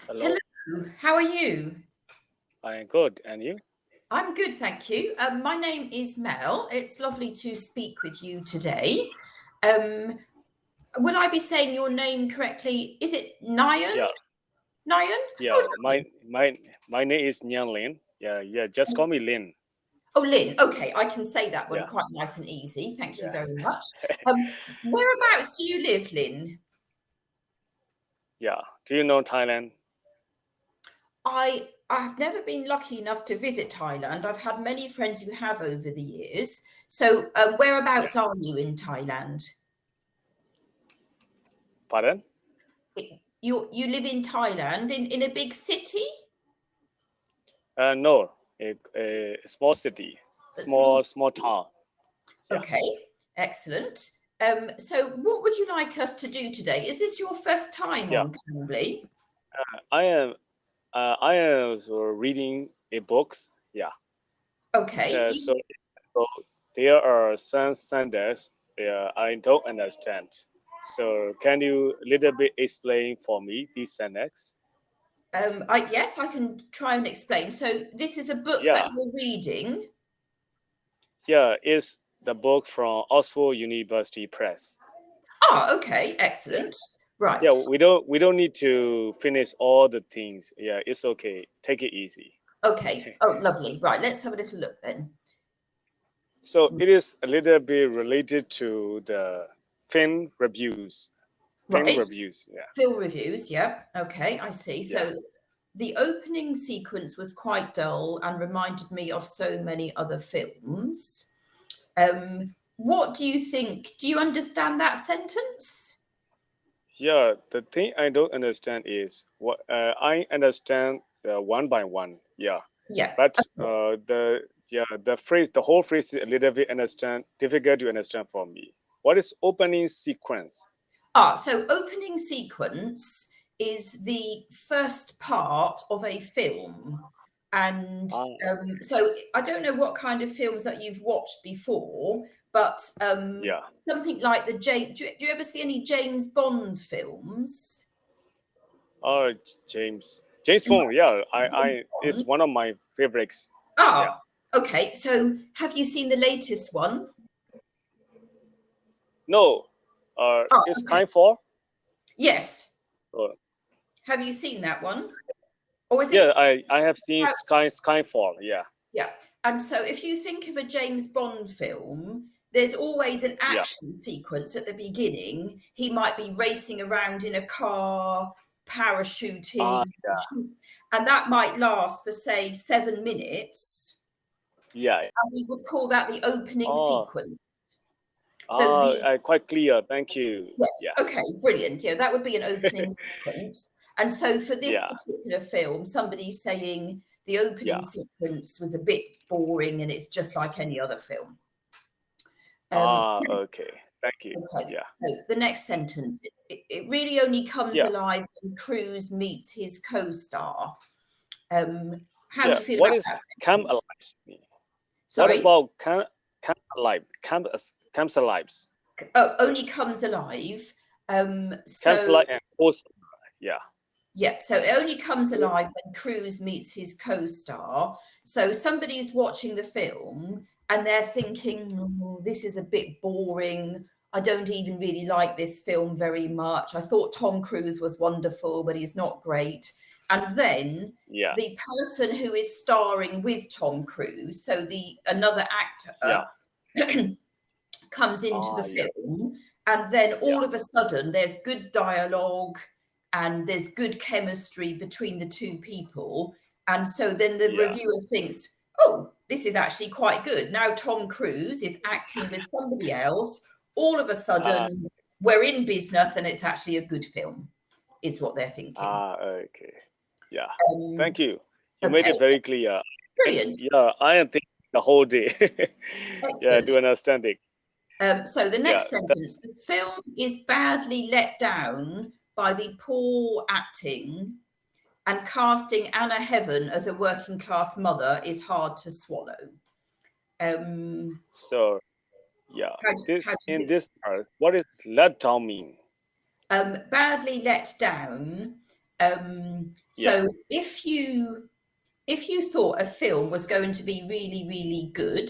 Hello, Hello, how are you? I am good. And you? I'm good, thank you. My name is Mel. It's lovely to speak with you today. Um, would I be saying your name correctly? Is it Nyan? Yeah, Nyan? yeah. Oh, My lovely. my my name is Nyan Lin. Yeah, yeah. Just call me Lin. Oh, Lynn. Okay, I can say that one Yeah, quite nice and easy. Thank you yeah, very much. yeah, Whereabouts do you live, Lynn? yeah. Do you know Thailand? I've never been lucky enough to visit Thailand. I've had many friends who have over the years. So, Yeah. whereabouts are you in Thailand? Pardon? You live in Thailand in a big city? No, a small city, A small small town. Yeah, Okay, excellent. So what would you like us to do today? Is this your first time yeah. on Cambly? I am I am also reading a books. Yeah. Okay, So, so there are some sentences I don't understand. So can you little bit explain for me this sentence? yes, I can try and explain. So this is a book that Yeah, you're reading. yeah, it's the book from Oxford University Press. Ah, okay, Yeah, excellent. yeah, Right. we don't need to finish all the things. Yeah, it's okay. Take it easy. Okay. Oh, lovely. Right, let's have a little look then. So it is a little bit related to the film reviews. Film Right. reviews. Yeah, Film reviews, yeah. Okay, I see. yeah. So the opening sequence was quite dull and reminded me of so many other films. What do you think? Do you understand that sentence? Yeah, the thing I don't understand is what I understand the one by one. Yeah, Yeah. but the whole phrase is a little bit understand difficult to understand for me. What is opening sequence? So opening sequence is the first part of a film. And Ah, so I don't know what kind of films that you've watched before, but yeah. something like the James. Do you ever see any James Bond films? Oh, James Bond. Yeah, I it's one of my favorites. Yeah. Ah, okay. So have you seen the latest one? No, Oh, it's okay. Skyfall. Yes. Uh, Have you seen that one? Or is yeah, it? I have seen Skyfall. Yeah, Yeah. And so if you think of a James Bond film, there's always an yeah. action sequence at the beginning. He might be racing around in a car, Ah, parachuting, yeah, and that might last for, say, 7 minutes. yeah. And we would call that the opening Oh, sequence. So the quite clear. Thank you. Yes. Yeah, Okay. Brilliant. Yeah, that would be an opening sequence. And so for this yeah, particular film, somebody's saying the yeah. opening sequence was a bit boring and it's just like any other film. Um, Okay. Thank you. okay. Yeah, So the next sentence, it really only comes yeah, alive when Cruise meets his co-star. How do yeah. you feel What about that is camp sentence? alive mean? What Sorry? about camp alive? Camps alive. Oh, only comes alive. Camps So alive and post. Yeah. Yeah, so it only comes alive when Cruise meets his co-star. So somebody's watching the film and they're thinking, "Oh, this is a bit boring. I don't even really like this film very much. I thought Tom Cruise was wonderful, but he's not great." And then Yeah. the person who is starring with Tom Cruise, so the another Yeah. actor, comes into the Yeah. film, and then Yeah. all of a sudden there's good dialogue and there's good chemistry between the two people. And so then the Yeah. reviewer thinks, oh, this is actually quite good. Now Tom Cruise is acting with somebody else. All of a Ah. sudden, we're in business and it's actually a good film, is what they're thinking. Okay. Yeah. Um, Thank you. You made okay, it very clear. And brilliant. yeah, I am thinking the whole day. Yeah, Excellent. to understand it. So the Yeah. next sentence, the film is badly let down by the poor acting, and casting Anna Heaven as a working class mother is hard to swallow. Um, So yeah, how this do in you, this part, what is let down mean? badly let down? So if you thought a film was going to be really, really good,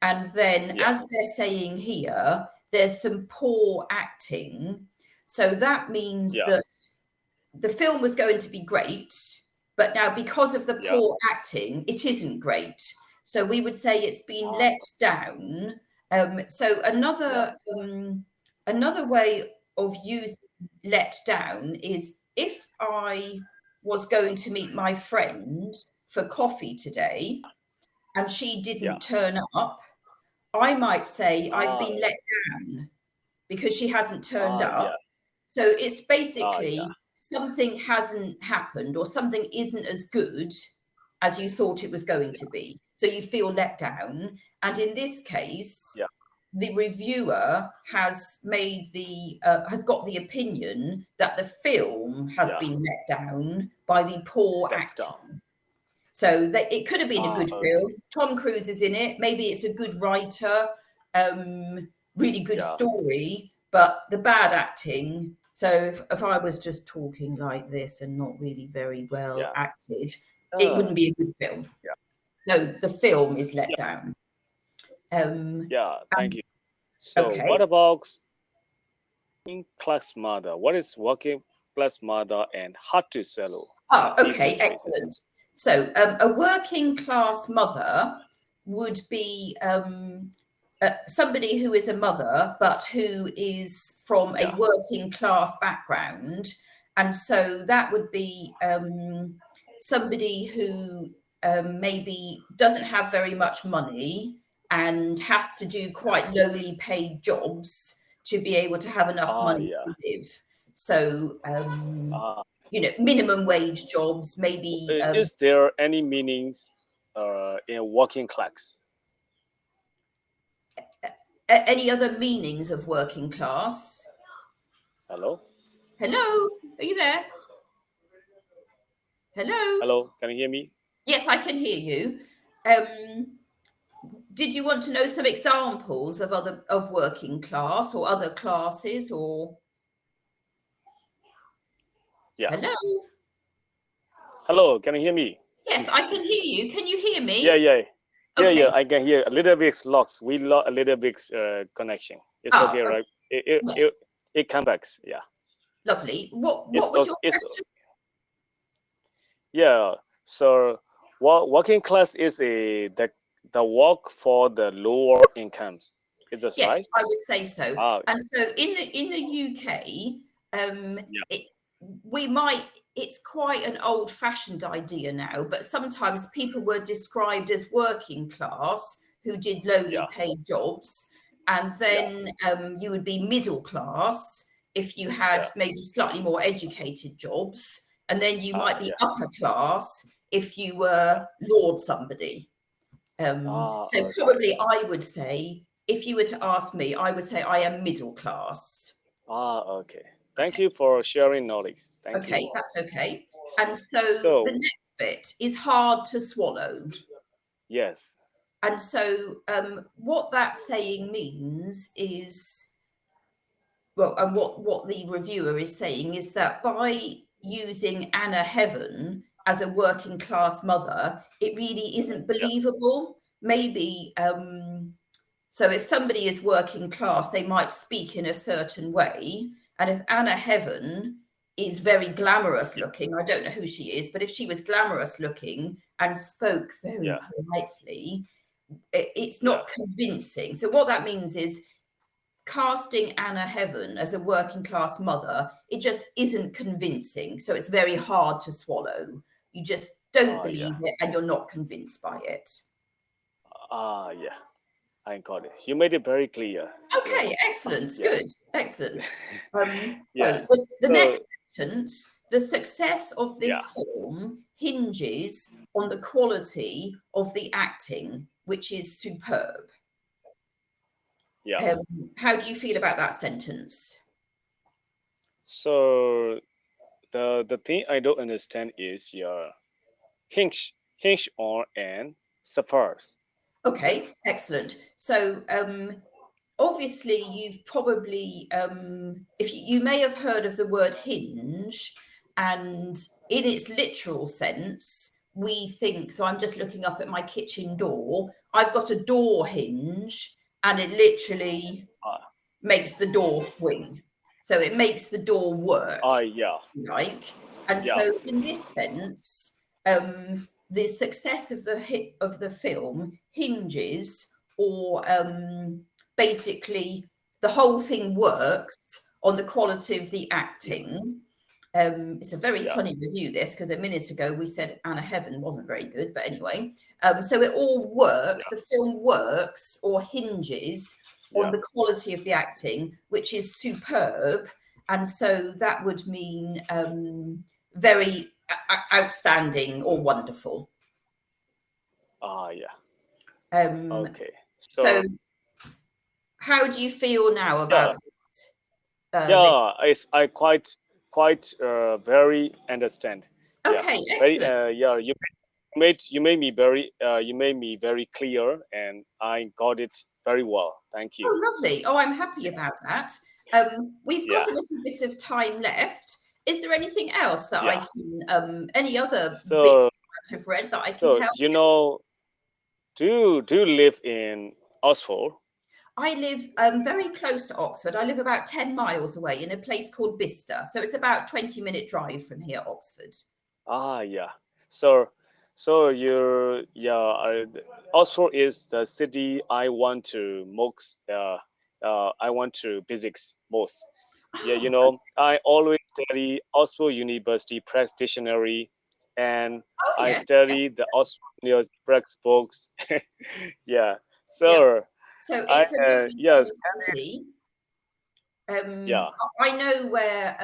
and then as they're saying here, there's some poor acting, so that means that the film was going to be great, but now because of the poor acting, it isn't great. So we would say it's been let down. So another way of using let down is if I was going to meet my friend for coffee today and she didn't turn up, I might say I've been let down because she hasn't turned up. So it's basically something hasn't happened or something isn't as good as you thought it was going to be. So you feel let down. And in this case, the reviewer has has got the opinion that the film has been let down by the poor acting. So it could have been a good film. Tom Cruise is in it. Maybe it's a good writer, really good story, but the bad acting. So if I was just talking like this and not really very well acted, it wouldn't be a good film. No, the film is let down. Thank you. So what about working class mother? What is working class mother and hard to swallow? Oh, okay, excellent. So a working class mother would be somebody who is a mother, but who is from a working class background. And so that would be somebody who maybe doesn't have very much money and has to do quite lowly paid jobs to be able to have enough money to live. So, minimum wage jobs, maybe. Is there any meanings in working class? Any other meanings of working class? Hello? Hello? Are you there? Hello? Hello? Can you hear me? Yes, I can hear you. Did you want to know some examples of working class or other classes or? Hello? Hello, can you hear me? Yes, I can hear you. Can you hear me? Yeah, Okay. I can hear a little bit lost. We lost a little bit connection. It's okay, right? It comes back. Yeah. Lovely. What was your question? Yeah. So, working class is the work for the lower incomes. Is that right? Yes, I would say so. And so in the UK, it's quite an old-fashioned idea now, but sometimes people were described as working class who did lowly paid jobs, and then you would be middle class if you had maybe slightly more educated jobs, and then you might be upper class if you were Lord somebody. So probably I would say, if you were to ask me, I would say I am middle class. Okay. Thank you for sharing knowledge. Thank you. Okay, that's okay. And so the next bit is hard to swallow. Yes. And so what that saying means is, well, and what the reviewer is saying is that by using Anna Heaven as a working class mother, it really isn't believable. Maybe so if somebody is working class, they might speak in a certain way. And if Anna Heaven is very glamorous looking, I don't know who she is, but if she was glamorous looking and spoke very politely, it's not convincing. So what that means is casting Anna Heaven as a working class mother, it just isn't convincing. So it's very hard to swallow. You just don't believe it and you're not convinced by it. Yeah. I got it. You made it very clear. Okay, excellent. Good. Excellent. The next sentence, the success of this film hinges on the quality of the acting, which is superb. Yeah. How do you feel about that sentence? So the thing I don't understand is your hinge on and suffers. Okay, excellent. So obviously you've probably if you may have heard of the word hinge, And in its literal sense, we think, so I'm just looking up at my kitchen door, I've got a door hinge and it literally makes the door swing. So it makes the door work, yeah, like. And yeah, so in this sense, the success of the film hinges, or basically the whole thing works on the quality of the acting. It's a very yeah, funny review, this, because a minute ago we said Anna Heaven wasn't very good, but anyway, so it all works. yeah, The film works or hinges on yeah. the quality of the acting, which is superb, and so that would mean very outstanding or wonderful. Yeah. Um, Okay. so, So how do you feel now yeah, about this? This? yeah. I quite very understand. Yeah, Okay, very. excellent. Yeah. You made me very clear, and I got it very well. Thank you. Oh, lovely. Oh, I'm happy about that. We've got Yeah. a little bit of time left. Is there anything else that I Yeah. can, any other bits So that I've read that I can so help you with? know, do you live in Oxford? I live very close to Oxford. I live about 10 miles away in a place called Bicester. So it's about 20-minute drive from here, Oxford. Yeah. So Oxford is the city I want to most. I want to visit most. Yeah, I always study Oxford University Press Dictionary, and Oh, I yes, study yes. the Oxford University Press books. Yeah. Yeah. So So I it's a lovely, yes, lovely city. yeah, I know where,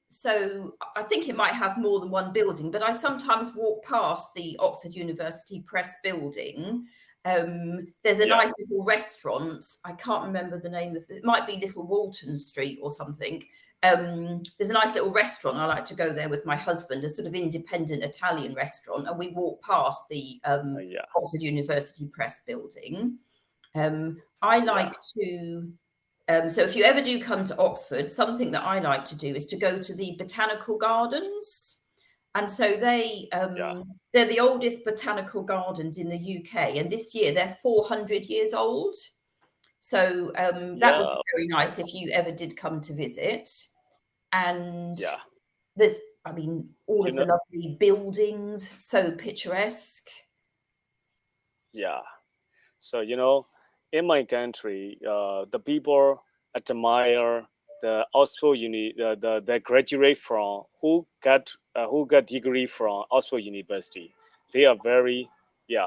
so I think it might have more than one building, but I sometimes walk past the Oxford University Press building. There's a yeah, nice little restaurant. I can't remember the name of it. It might be Little Walton Street or something. There's a nice little restaurant. I like to go there with my husband, a sort of independent Italian restaurant, and we walk past the yeah, Oxford University Press building. I yeah, like to so if you ever do come to Oxford, something that I like to do is to go to the botanical gardens. And so yeah, they're the oldest botanical gardens in the UK, and this year they're 400 years old. So that would yeah, be very nice if you ever did come to visit. And yeah. there's, I mean, all You of the know, lovely buildings, so picturesque. yeah. So in my country, the people admire the Oxford Uni, the graduate from who got degree from Oxford University. They are very, yeah,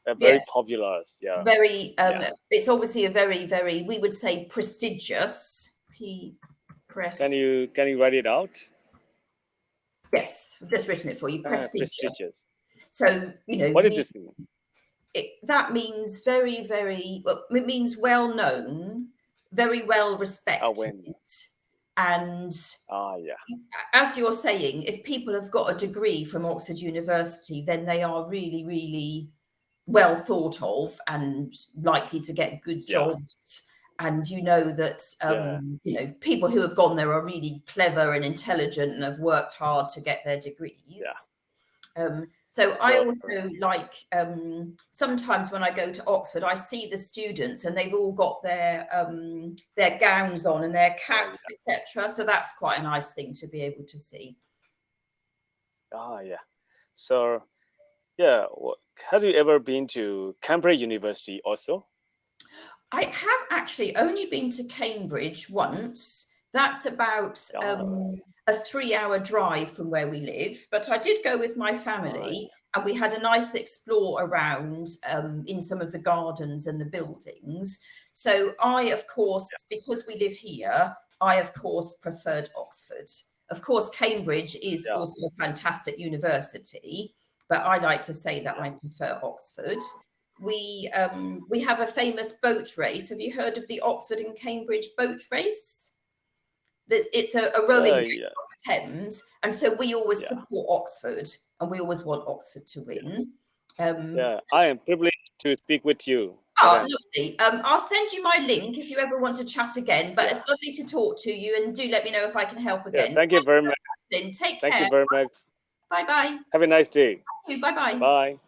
very Yes, popular. Yeah, very. yeah. It's obviously a very, very, we would say prestigious. Press. Can you write it out? Yes, I've just written it for you. Prestigious. Prestigious. So What did this mean? that means very, very. Well, it means well known, very well respected, When? and Yeah, as you're saying, if people have got a degree from Oxford University, then they are really, really well thought of and likely to get good yeah, jobs. And you know that yeah, people who have gone there are really clever and intelligent and have worked hard to get their yeah. degrees. So I So also like, sometimes when I go to Oxford, I see the students and they've all got their gowns on and their caps, yeah, etc. So that's quite a nice thing to be able to see. yeah. So yeah, have you ever been to Cambridge University also? I have actually only been to Cambridge once. That's about Ah, a 3-hour drive from where we live. But I did go with my family and we had a nice explore around in some of the gardens and the buildings. So I, of course, because we live here, I, of course, preferred Oxford. Of course, Cambridge is yeah, also a fantastic university, but I like to say that yeah, I prefer Oxford. We have a famous boat race. Have you heard of the Oxford and Cambridge boat race? It's a rowing yeah, race yeah, on the Thames, and so we always yeah, support Oxford, and we always want Oxford to yeah. win. Um, Yeah, I am privileged to speak with you, oh, madam. lovely. I'll send you my link if you ever want to chat again. But Yeah, it's lovely to talk to you, and do let me know if I can help yeah. again. Thank you very much. Take Thank care. you very much. Bye bye. Have a nice day. Bye bye. Bye.